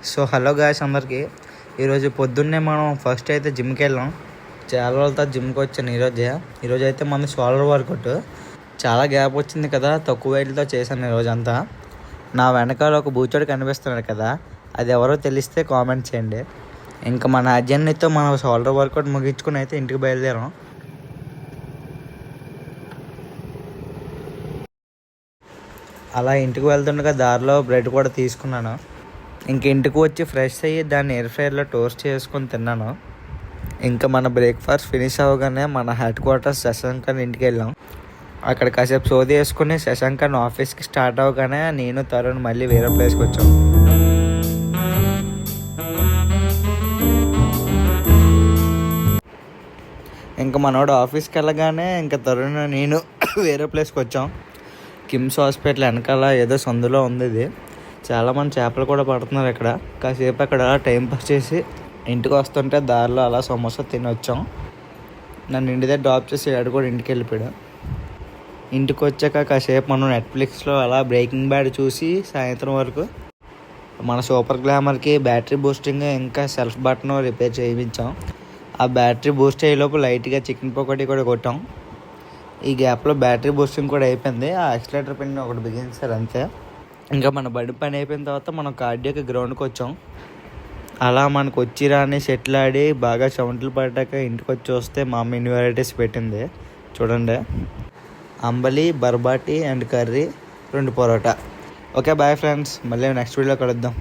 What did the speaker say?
So hello guys అందరికీ. ఈరోజు పొద్దున్నే మనం ఫస్ట్ అయితే జిమ్కి వెళ్ళాం. చాలా రోజులతో జిమ్కి వచ్చాను ఈరోజు అయితే మన షోల్డర్ వర్కౌట్. చాలా గ్యాప్ వచ్చింది కదా, తక్కువ వెయిట్తో చేశాను ఈరోజంతా. నా వెనకాల ఒక బూచోడు కనిపిస్తున్నాడు కదా, అది ఎవరో తెలిస్తే కామెంట్ చేయండి. ఇంకా మన అజయన్నితో మన షోల్డర్ వర్కౌట్ ముగించుకుని అయితే ఇంటికి బయలుదేరాం. అలా ఇంటికి వెళ్తుండగా దారిలో బ్రెడ్ కూడా తీసుకున్నాను. ఇంక ఇంటికి వచ్చి ఫ్రెష్ అయ్యి దాన్ని ఎయిర్ ఫ్రైయర్లో టోస్ట్ చేసుకొని తిన్నాను. ఇంకా మన బ్రేక్ఫాస్ట్ ఫినిష్ అవ్వగానే మన హెడ్ క్వార్టర్స్ శశాంకన్ ఇంటికి వెళ్ళాం. అక్కడ కాసేపు సోది వేసుకుని శశాంకన్ ఆఫీస్కి స్టార్ట్ అవ్వగానే నేను తరుణ్ మళ్ళీ వేరే ప్లేస్కి వచ్చాం. ఇంకా మనోడు ఆఫీస్కి వెళ్ళగానే ఇంకా తరుణ్ నేను వేరే ప్లేస్కి వచ్చాం. కిమ్స్ హాస్పిటల్ వెనకాల ఏదో సందులో ఉంది ఇది. చాలామంది చేపలు కూడా పడుతున్నారు ఇక్కడ. కాసేపు అక్కడ టైం పాస్ చేసి ఇంటికి వస్తుంటే దారిలో అలా సమోసా తిని వచ్చాం. నన్ను ఇంటి దగ్గర డ్రాప్ చేసి ఆడు కూడా ఇంటికి వెళ్ళిపోయాడు. ఇంటికి వచ్చాక కాసేపు మనం నెట్ఫ్లిక్స్లో అలా బ్రేకింగ్ బ్యాడ్ చూసి సాయంత్రం వరకు మన సూపర్ గ్లామర్కి బ్యాటరీ బూస్టింగ్ ఇంకా సెల్ఫ్ బటన్ రిపేర్ చేయించాం. ఆ బ్యాటరీ బూస్ట్ అయ్యేలోపు లైట్గా చికెన్ పకోడీ కూడా కొట్టాం. ఈ గ్యాప్లో బ్యాటరీ బూస్టింగ్ కూడా అయిపోయింది. ఆ ఎక్సలేటర్ పిన్ ఒకటి బిగించారు అంతే. ఇంకా మన బండి పని అయిపోయిన తర్వాత మనం కార్డియాకి గ్రౌండ్కి వచ్చాం. అలా మనకు వచ్చి రాని షెటిల్ ఆడి బాగా చెమటలు పడ్డాక ఇంటికి వచ్చి చూస్తే మా అమ్మ ఇన్ని వెరైటీస్ పెట్టింది చూడండి. అంబలి, బర్బాటి and curry, 2 parotta. Okay bye friends, మళ్ళీ నెక్స్ట్ వీడియోలో కలుద్దాం.